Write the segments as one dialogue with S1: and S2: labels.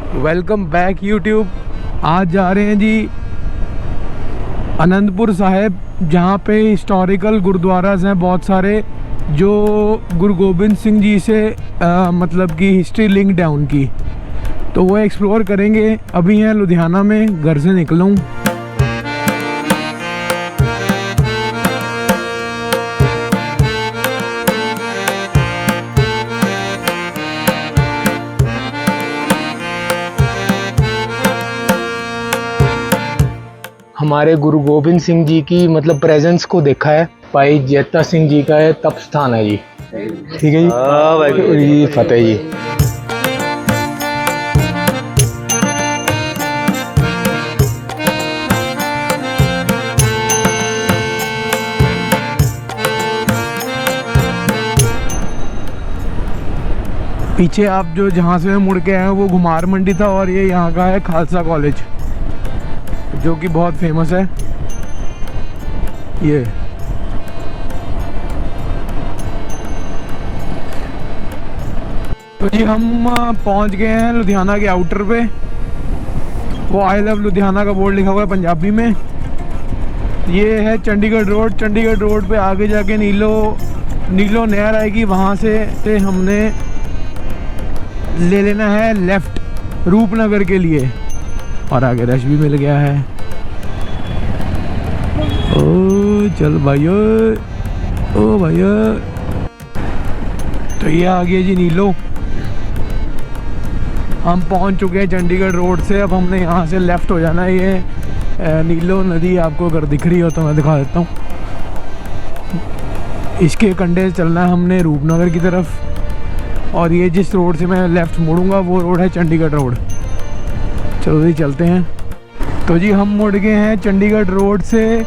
S1: Welcome back YouTube. आज जा रहे हैं जी आनंदपुर साहिब, जहाँ पे हिस्टोरिकल गुरुद्वाराज हैं बहुत सारे, जो गुरु गोबिंद सिंह जी से मतलब कि हिस्ट्री लिंक्ड है उनकी, तो वो एक्सप्लोर करेंगे। अभी हैं लुधियाना में, घर से निकला हूँ। हमारे गुरु गोबिंद सिंह जी की मतलब प्रेजेंस को देखा है। भाई जैता सिंह जी का है तप स्थान है जी। ठीक है जी, फतेह जी। पीछे आप जो जहाँ से मुड़ के आए हैं वो घुमार मंडी था, और ये यहाँ का है खालसा कॉलेज, जो कि बहुत फेमस है। ये तो जी हम पहुंच गए हैं लुधियाना के आउटर पे। वो आई लव लुधियाना का बोर्ड लिखा हुआ है पंजाबी में। ये है चंडीगढ़ रोड। चंडीगढ़ रोड पे आगे जाके नीलो नहर आएगी, वहाँ से हमने ले लेना है लेफ़्ट रूपनगर के लिए, और आगे रश भी मिल गया है। ओ चल भाइयो, ओ भाइयो। तो ये आ गया जी नीलो। हम पहुंच चुके हैं चंडीगढ़ रोड से। अब हमने यहाँ से लेफ़्ट हो जाना है। ये नीलो नदी आपको अगर दिख रही हो तो मैं दिखा देता हूँ। इसके कंढे से चलना है हमने रूपनगर की तरफ, और ये जिस रोड से मैं लेफ़्ट मुड़ूंगा वो रोड है चंडीगढ़ रोड। चलो जी चलते हैं। तो जी हम मुड़ गए हैं चंडीगढ़ रोड से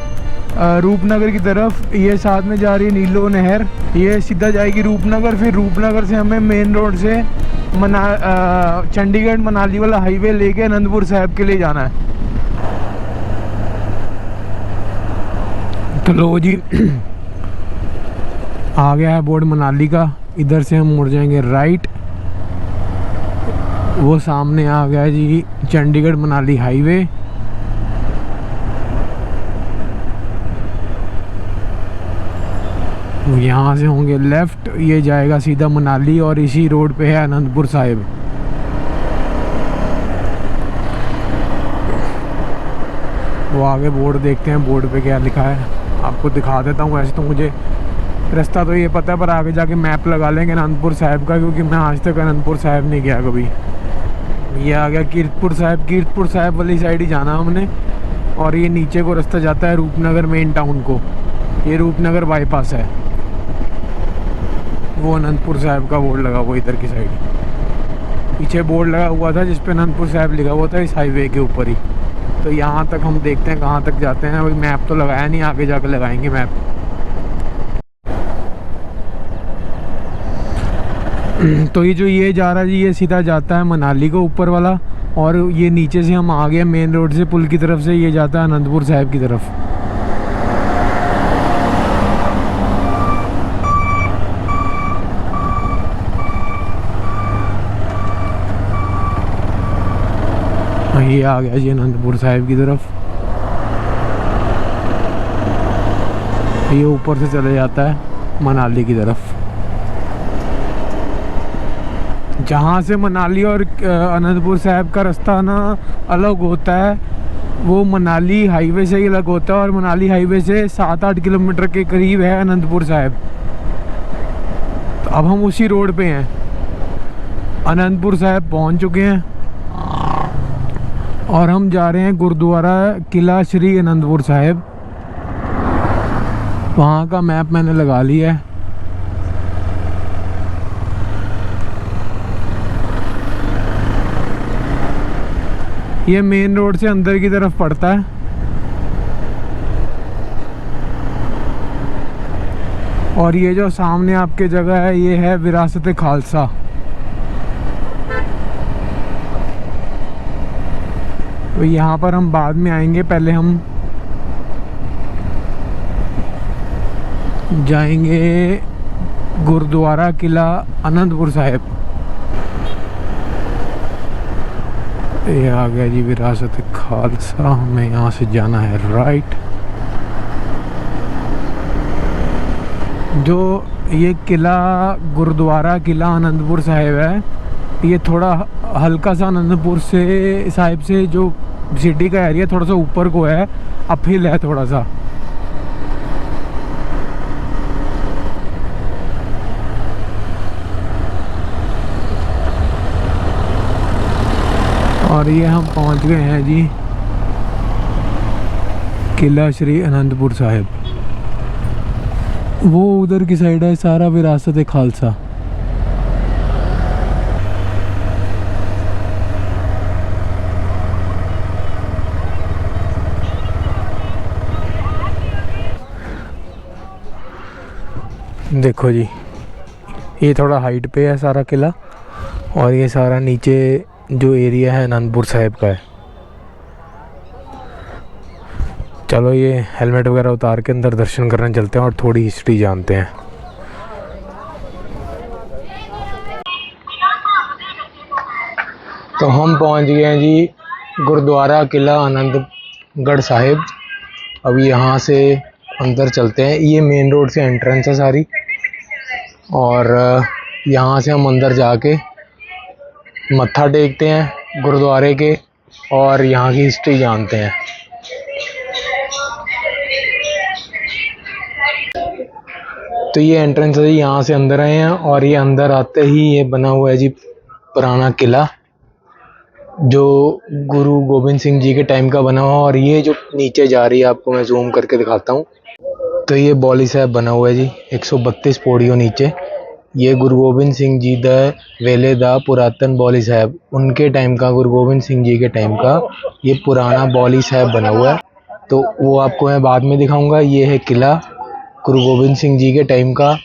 S1: रूपनगर की तरफ। ये साथ में जा रही है नीलो नहर, ये सीधा जाएगी रूपनगर। फिर रूपनगर से हमें मेन रोड से चंडीगढ़ मनाली वाला हाईवे लेके आनंदपुर साहिब के लिए जाना है। तो लो जी आ गया है बोर्ड मनाली का। इधर से हम मुड़ जाएंगे राइट। वो सामने आ गया है जी चंडीगढ़ मनाली हाईवे। यहाँ से होंगे लेफ़्ट, ये जाएगा सीधा मनाली, और इसी रोड पे है आनंदपुर साहिब। वो आगे बोर्ड देखते हैं, बोर्ड पे क्या लिखा है आपको दिखा देता हूँ। वैसे तो मुझे रास्ता तो ये पता है, पर आगे जाके मैप लगा लेंगे आनंदपुर साहिब का, क्योंकि मैं आज तक आनंदपुर साहिब नहीं गया कभी। ये आ गया कीरतपुर साहिब। कीरतपुर साहिब वाली साइड ही जाना हमने, और ये नीचे को रास्ता जाता है रूपनगर मेन टाउन को। ये रूपनगर बाईपास है। वो अनंतपुर साहिब का बोर्ड लगा हुआ इधर की साइड। पीछे बोर्ड लगा हुआ था जिस पे अनंतपुर साहिब लिखा हुआ था, इस हाईवे के ऊपर ही। तो यहाँ तक हम देखते हैं कहाँ तक जाते हैं। अभी मैप तो लगाया नहीं, आगे जाकर लगाएंगे मैप। तो ये जो ये जा रहा है जी, ये सीधा जाता है मनाली को ऊपर वाला, और ये नीचे से हम आ गए मेन रोड से पुल की तरफ से, ये जाता है आनंदपुर साहिब की तरफ। ये आ गया जी आनंदपुर साहिब की तरफ। ये ऊपर से चले जाता है मनाली की तरफ। जहाँ से मनाली और आनंदपुर साहिब का रास्ता ना अलग होता है, वो मनाली हाईवे से ही अलग होता है, और मनाली हाईवे से 7-8 किलोमीटर के करीब है आनंदपुर साहिब। तो अब हम उसी रोड पे हैं। आनंदपुर साहिब पहुँच चुके हैं, और हम जा रहे हैं गुरुद्वारा किला श्री आनंदपुर साहिब। वहाँ का मैप मैंने लगा लिया है। ये मेन रोड से अंदर की तरफ पड़ता है, और ये जो सामने आपके जगह है ये है विरासत खालसा। तो यहाँ पर हम बाद में आएंगे, पहले हम जाएंगे गुरुद्वारा किला आनंदपुर साहिब। ये आ गया जी विरासत खालसा। हमें यहाँ से जाना है राइट। जो ये किला गुरुद्वारा किला आनंदपुर साहिब है, ये थोड़ा हल्का सा आनंदपुर से साहिब से जो सिटी का एरिया थोड़ा सा ऊपर को है, अपहिल है थोड़ा सा। और ये हम पहुंच गए हैं जी किला श्री आनंदपुर साहिब। वो उधर की साइड है सारा विरासत खालसा। देखो जी, ये थोड़ा हाइट पे है सारा किला, और ये सारा नीचे जो एरिया है आनंदपुर साहिब का है। चलो ये हेलमेट वगैरह उतार के अंदर दर्शन करने चलते हैं और थोड़ी हिस्ट्री जानते हैं। तो हम पहुंच गए हैं जी गुरुद्वारा किला आनंदगढ़ साहिब। अब यहाँ से अंदर चलते हैं। ये मेन रोड से एंट्रेंस है सारी, और यहाँ से हम अंदर जाके मत्था टेकते हैं गुरुद्वारे के और यहाँ की हिस्ट्री जानते हैं। तो ये एंट्रेंस है, यहाँ से अंदर आए हैं, और ये अंदर आते ही ये बना हुआ है जी पुराना किला, जो गुरु गोविंद सिंह जी के टाइम का बना हुआ। और ये जो नीचे जा रही है, आपको मैं जूम करके दिखाता हूँ। तो ये बौली साहब बना हुआ है जी, 132 पौड़ियों नीचे। ये गुरु गोविंद सिंह जी द वेले दा पुरातन बौली साहब, उनके टाइम का, गुरु गोविंद सिंह जी के टाइम का ये पुराना बौली साहब बना हुआ है। तो वो आपको मैं बाद में दिखाऊंगा। ये है किला गुरु गोविंद सिंह जी के टाइम का,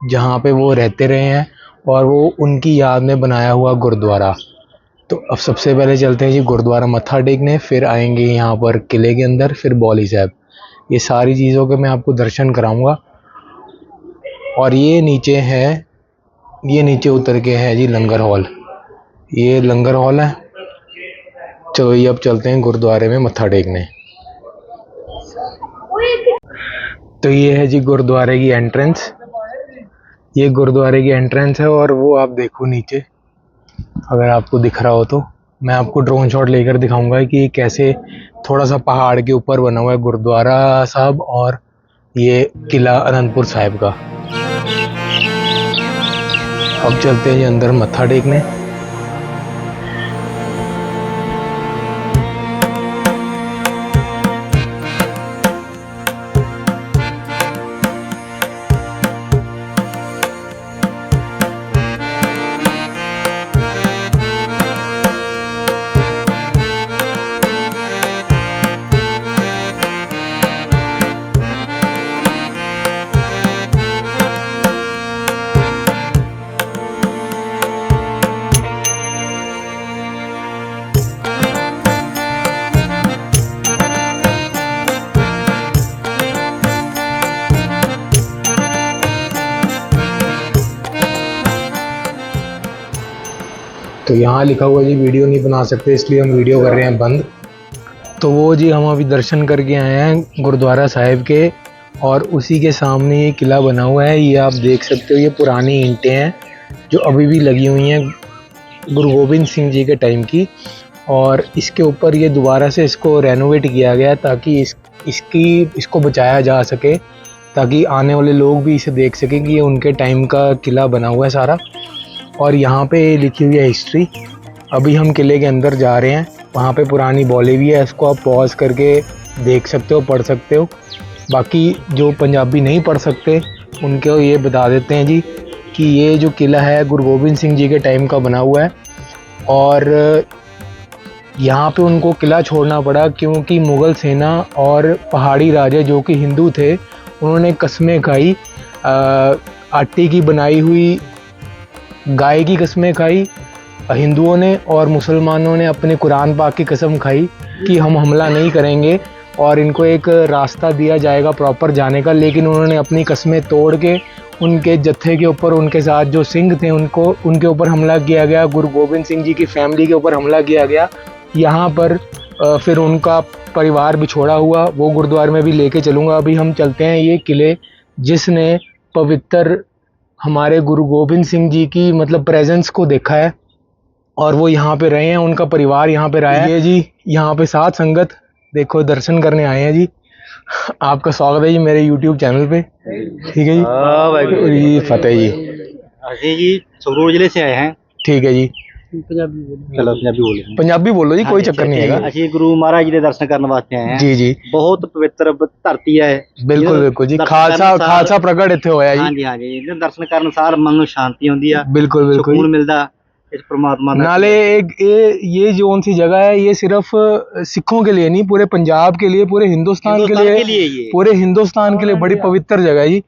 S1: जहाँ पे वो रहते रहे हैं, और वो उनकी याद में बनाया हुआ गुरुद्वारा। तो अब सबसे पहले चलते हैं जी गुरुद्वारा मत्था टेकने, फिर आएंगे यहाँ पर किले के अंदर, फिर बौली साहब। ये सारी चीज़ों के मैं आपको दर्शन कराऊंगा। और ये नीचे है, ये नीचे उतर के है जी लंगर हॉल। ये लंगर हॉल है। चलो ये अब चलते हैं गुरुद्वारे में मत्था टेकने। तो ये है जी गुरुद्वारे की एंट्रेंस। ये गुरुद्वारे की एंट्रेंस है, और वो आप देखो नीचे, अगर आपको दिख रहा हो तो मैं आपको ड्रोन शॉट लेकर दिखाऊंगा कि कैसे थोड़ा सा पहाड़ के ऊपर बना हुआ है गुरुद्वारा साहब और ये किला आनंदपुर साहिब का। अब चलते हैं जी अंदर मत्था टेकने। तो यहाँ लिखा हुआ जी वीडियो नहीं बना सकते, इसलिए हम वीडियो कर रहे हैं बंद। तो वो जी हम अभी दर्शन करके आए हैं गुरुद्वारा साहिब के, और उसी के सामने ये किला बना हुआ है। ये आप देख सकते हो, ये पुरानी ईंटें हैं जो अभी भी लगी हुई हैं गुरु गोविंद सिंह जी के टाइम की। और इसके ऊपर ये दोबारा से इसको रेनोवेट किया गया ताकि इसको बचाया जा सके, ताकि आने वाले लोग भी इसे देख सकें कि ये उनके टाइम का किला बना हुआ है सारा। और यहाँ पे लिखी हुई है हिस्ट्री। अभी हम किले के अंदर जा रहे हैं, वहाँ पे पुरानी बौली भी है, इसको आप पॉज करके देख सकते हो, पढ़ सकते हो। बाकी जो पंजाबी नहीं पढ़ सकते उनको ये बता देते हैं जी कि ये जो किला है गुरु गोविंद सिंह जी के टाइम का बना हुआ है, और यहाँ पे उनको किला छोड़ना पड़ा क्योंकि मुग़ल सेना और पहाड़ी राजा जो कि हिंदू थे, उन्होंने कस्में खाई, आटे की बनाई हुई गाय की कस्में खाई हिंदुओं ने, और मुसलमानों ने अपने कुरान पाक की कसम खाई कि हम हमला नहीं करेंगे और इनको एक रास्ता दिया जाएगा प्रॉपर जाने का। लेकिन उन्होंने अपनी कस्में तोड़ के उनके जत्थे के ऊपर, उनके साथ जो सिंह थे उनके ऊपर हमला किया गया, गुरु गोविंद सिंह जी की फैमिली के ऊपर हमला किया गया,
S2: यहाँ पर फिर उनका परिवार भी छोड़ा हुआ, वो गुरुद्वारे में भी लेके चलूँगा। अभी हम चलते हैं ये किले जिसने पवित्र हमारे गुरु गोविंद सिंह जी की मतलब प्रेजेंस को देखा है और वो यहाँ पे रहे हैं, उनका परिवार यहाँ पे रहा है। ये जी यहाँ पे साथ संगत देखो दर्शन करने आए हैं जी। आपका स्वागत है जी मेरे YouTube चैनल पे। ठीक है जी। जी फतेह जी।
S3: ਅਸੀਂ जी संगरूर जिले से आए हैं।
S2: ठीक है जी।
S3: चलो
S2: पंजाबी बोलो जी, कोई चक्कर नहीं है।
S3: ਅਸੀਂ ਗੁਰੂ ਮਹਾਰਾਜ ਜੀ ਦੇ ਦਰਸ਼ਨ ਕਰਨ ਵਾਸਤੇ ਆਏ ਹਾਂ।
S2: जी जी
S3: ਬਹੁਤ ਪਵਿੱਤਰ ਧਰਤੀ ਹੈ।
S2: बिल्कुल बिल्कुल जी। खालसा प्रगट इत्थे होया जी।
S3: ਹਾਂਜੀ ਹਾਂਜੀ, ਇਹਦੇ ਦਰਸ਼ਨ ਕਰਨ ਸਾਰ ਮਨ ਨੂੰ ਸ਼ਾਂਤੀ ਆਉਂਦੀ ਆ,
S2: बिल्कुल बिल्कुल
S3: ਸਕੂਨ मिलदा इस परमात्मा ਦਾ।
S2: नाले एक ये जोन सी जगह है, ये सिर्फ सिखों के लिए नहीं, पूरे पंजाब के लिए, पूरे हिंदुस्तान के लिए पूरे हिंदुस्तान के लिए बड़ी पवित्र जगह है जी।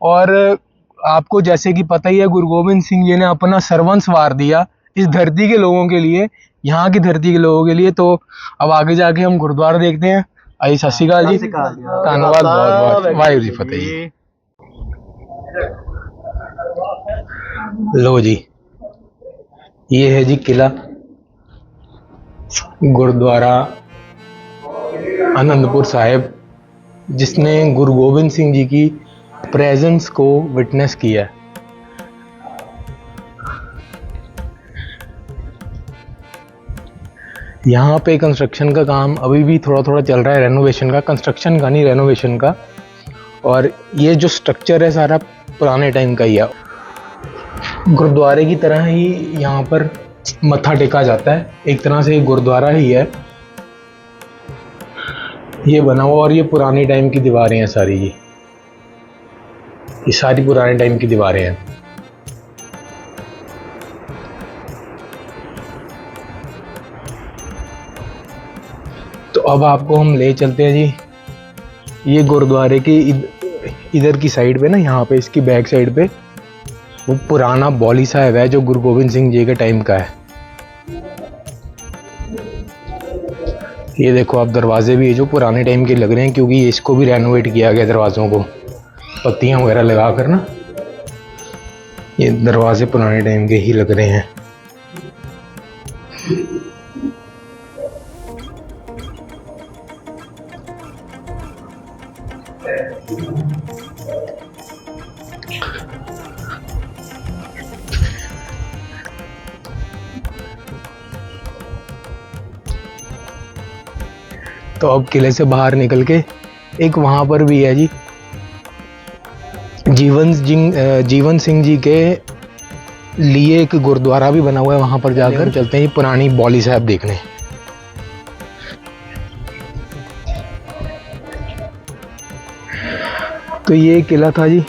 S2: और आपको जैसे कि पता ही है, गुरु गोविंद सिंह जी ने अपना सर्वंस वार दिया इस धरती के लोगों के लिए, यहाँ की धरती के लोगों के लिए। तो अब आगे जाके हम गुरुद्वारा देखते हैं। आई सत श्री अकाल जी। धन्यवाद बहुत बहुत। वाहिगुरू जी फतेह जी। लो जी, ये है जी किला गुरुद्वारा आनंदपुर साहिब, जिसने गुरु गोविंद सिंह जी की प्रेजेंस को विटनेस किया है। यहाँ पे कंस्ट्रक्शन का काम अभी भी थोड़ा थोड़ा चल रहा है, रेनोवेशन का, कंस्ट्रक्शन का नहीं रेनोवेशन का। और ये जो स्ट्रक्चर है सारा पुराने टाइम का ही है। गुरुद्वारे की तरह ही यहाँ पर मत्था टेका जाता है, एक तरह से गुरुद्वारा ही है ये बना हुआ। और ये पुराने टाइम की दीवारें हैं सारी, ये सारी पुराने टाइम की दीवारें हैं। तो अब आपको हम ले चलते हैं जी। ये गुरुद्वारे की इधर की साइड पे ना, यहाँ पे इसकी बैक साइड पे वो पुराना बौली साहिब है जो गुरु गोविंद सिंह जी के टाइम का है। ये देखो आप, दरवाजे भी है जो पुराने टाइम के लग रहे हैं, क्योंकि इसको भी रेनोवेट किया गया दरवाज़ों को, पत्तियां वगैरह लगा कर ना। ये दरवाजे पुराने टाइम के ही लग रहे हैं। तो अब किले से बाहर निकल के एक वहाँ पर भी है जी, जीवन सिंह जी के लिए एक गुरुद्वारा भी बना हुआ है। वहाँ पर जाकर चलते हैं पुरानी बौली साहिब देखने। तो ये किला था जी,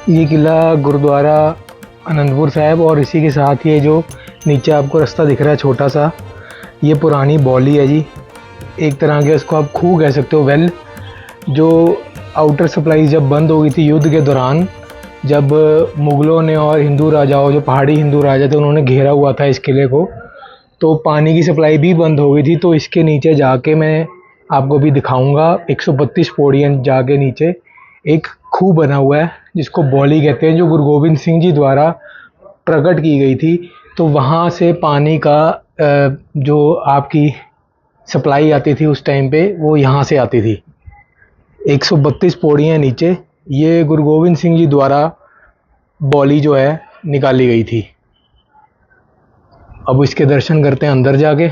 S2: ये किला गुरुद्वारा आनंदपुर साहिब। और इसी के साथ ये जो नीचे आपको रास्ता दिख रहा है छोटा सा, ये पुरानी बौली है जी, एक तरह के इसको आप खूह कह सकते हो, वेल। जो आउटर सप्लाई जब बंद हो गई थी युद्ध के दौरान, जब मुग़लों ने और हिंदू राजाओं, जो पहाड़ी हिंदू राजा थे, उन्होंने घेरा हुआ था इस किले को, तो पानी की सप्लाई भी बंद हो गई थी। तो इसके नीचे जाके मैं आपको भी दिखाऊंगा, 132 पौड़ियाँ जाके नीचे एक खूह बना हुआ है जिसको बौली कहते हैं, जो गुरु गोविंद सिंह जी द्वारा प्रकट की गई थी। तो वहाँ से पानी का जो आपकी सप्लाई आती थी उस टाइम पे, वो यहाँ से आती थी। 132 पौड़ियाँ नीचे ये गुरु गोविंद सिंह जी द्वारा बौली जो है निकाली गई थी। अब इसके दर्शन करते हैं अंदर जाके।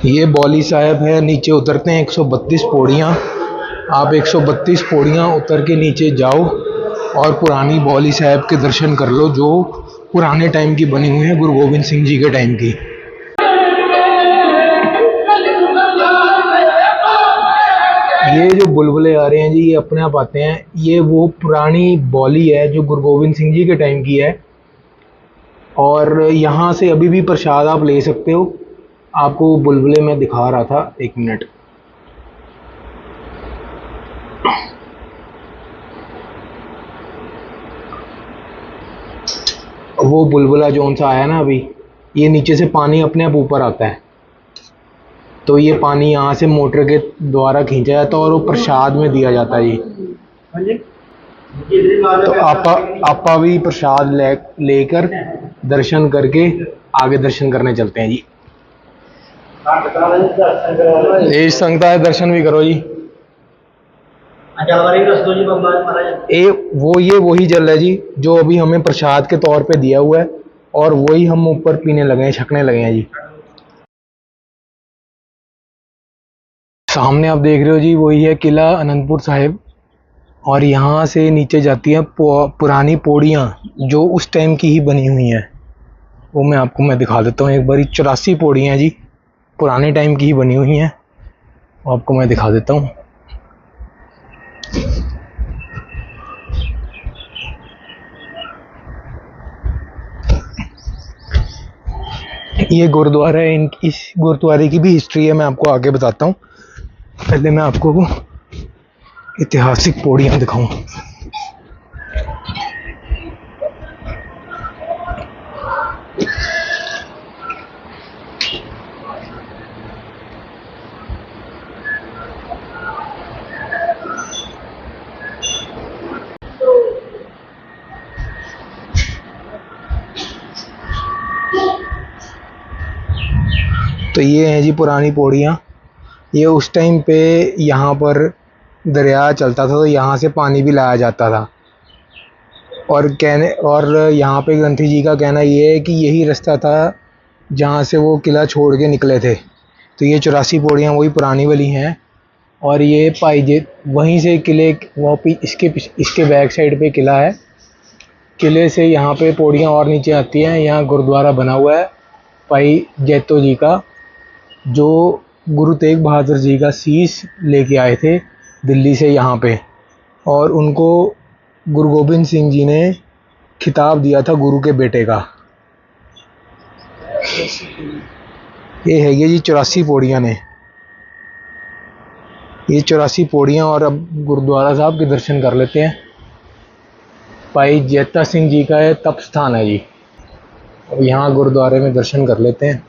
S2: ये बौली साहिब है, नीचे उतरते हैं 132 पौड़ियाँ। आप 132 पौड़ियाँ उतर के नीचे जाओ और पुरानी बौली साहिब के दर्शन कर लो, जो पुराने टाइम की बनी हुई है, गुरु गोविंद सिंह जी के टाइम की। ये जो बुलबुले आ रहे हैं जी, ये अपने आप आते हैं। ये वो पुरानी बौली है जो गुरु गोविंद सिंह जी के टाइम की है। और यहाँ से अभी भी प्रसाद आप ले सकते हो। आपको बुलबुले में दिखा रहा था, एक मिनट। वो बुलबुला जोन सा आया ना अभी, ये नीचे से पानी अपने आप ऊपर आता है। तो ये पानी यहाँ से मोटर के द्वारा खींचा जाता है और वो प्रसाद में दिया जाता है जी। तो आपा भी प्रसाद लेकर दर्शन करके आगे दर्शन करने चलते हैं जी। ये संगता है, दर्शन भी करो जी। ये वही जल है जी जो अभी हमें प्रसाद के तौर पे दिया हुआ है और वही हम ऊपर पीने लगे हैं, छकने लगे हैं जी। सामने आप देख रहे हो जी, वही है किला आनंदपुर साहिब और यहाँ से नीचे जाती हैं पुरानी पौड़ियाँ जो उस टाइम की ही बनी हुई हैं। वो मैं दिखा देता हूँ एक बारी। 84 पौड़ियाँ जी पुराने टाइम की ही बनी हुई हैं, आपको मैं दिखा देता हूँ। ये गुरुद्वारा है, इस गुरुद्वारे की भी हिस्ट्री है, मैं आपको आगे बताता हूँ। पहले मैं आपको वो ऐतिहासिक पौड़ियाँ दिखाऊं। तो ये हैं जी पुरानी पौड़ियाँ। ये उस टाइम पे यहाँ पर दरिया चलता था तो यहाँ से पानी भी लाया जाता था और यहाँ पे ग्रंथी जी का कहना ये है कि यही रास्ता था जहाँ से वो किला छोड़ के निकले थे। तो ये 84 पौड़ियाँ वही पुरानी वाली हैं और ये वहीं से किले इसके बैक साइड पे किला है। किले से यहाँ पे पौड़ियाँ और नीचे आती हैं। यहाँ गुरुद्वारा बना हुआ है भाई जैतो जी का, जो गुरु तेग बहादुर जी का शीश लेके आए थे दिल्ली से यहाँ पे और उनको गुरु गोबिंद सिंह जी ने खिताब दिया था गुरु के बेटे का। ये है ये जी 84 पौड़ियाँ ने, ये 84 पौड़ियाँ। और अब गुरुद्वारा साहब के दर्शन कर लेते हैं। भाई जैता सिंह जी का ये तप स्थान है जी। अब यहाँ गुरुद्वारे में दर्शन कर लेते हैं।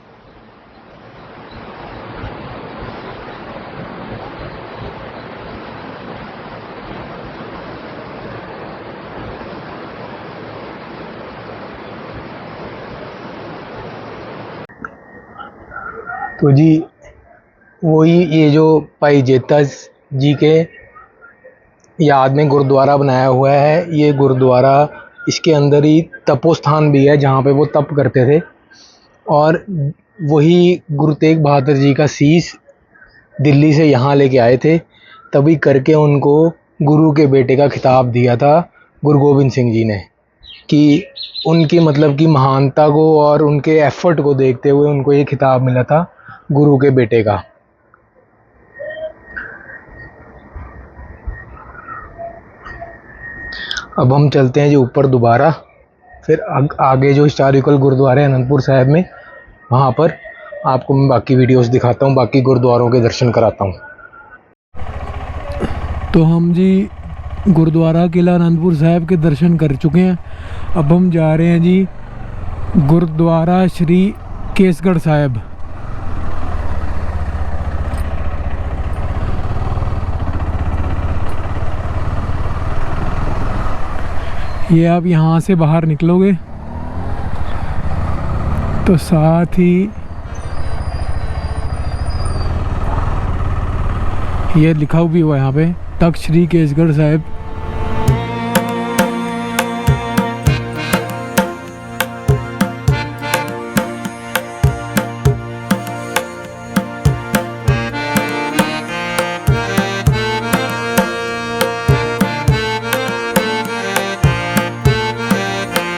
S2: तो जी वही ये जो भाई जेता जी के याद में गुरुद्वारा बनाया हुआ है। ये गुरुद्वारा, इसके अंदर ही तपोस्थान भी है जहाँ पे वो तप करते थे और वही गुरु तेग बहादुर जी का शीश दिल्ली से यहाँ लेके आए थे, तभी करके उनको गुरु के बेटे का खिताब दिया था गुरु गोबिंद सिंह जी ने, कि उनकी मतलब की महानता को और उनके एफर्ट को देखते हुए उनको ये खिताब मिला था गुरु के बेटे का। अब हम चलते हैं जी ऊपर दोबारा, फिर आगे जो हिस्टोरिकल गुरुद्वारे आनंदपुर साहिब में, वहाँ पर आपको मैं बाकी वीडियोस दिखाता हूँ, बाकी गुरुद्वारों के दर्शन कराता हूँ।
S1: तो हम जी गुरुद्वारा किला आनंदपुर साहिब के दर्शन कर चुके हैं। अब हम जा रहे हैं जी गुरुद्वारा श्री केसगढ़ साहिब। ये आप यहाँ से बाहर निकलोगे तो साथ ही ये लिखा भी हुआ है यहाँ पे तख्त श्री केसगढ़ साहिब।